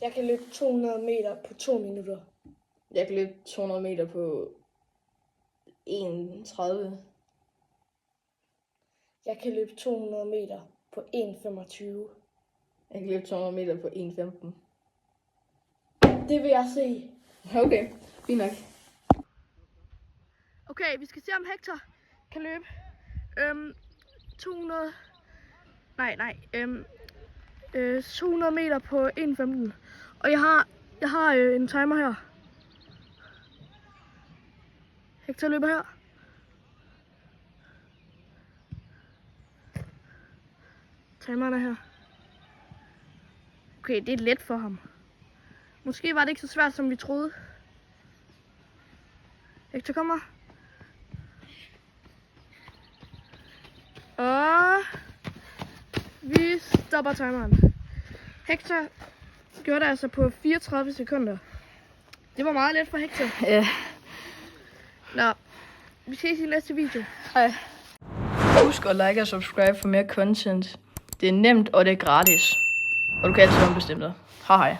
Jeg kan løbe 200 meter på 2 minutter. Jeg kan løbe 200 meter på 1,30. Jeg kan løbe 200 meter på 1,25. Jeg kan løbe 200 meter på 1,15. Det vil jeg se. Okay, fint nok. Okay, vi skal se om Hector kan løbe 200 meter på 1,15. Og jeg har en timer her. Hector løber her. Timeren er her. Okay, det er let for ham. Måske var det ikke så svært, som vi troede. Hector kommer. Og vi stopper timeren. Hector gjorde det altså på 34 sekunder. Det var meget let for Hector. Ja. Nå, vi ses i næste video. Hej. Husk at like og subscribe for mere content. Det er nemt, og det er gratis. Og du kan altid ombestemme dig. Hej hej.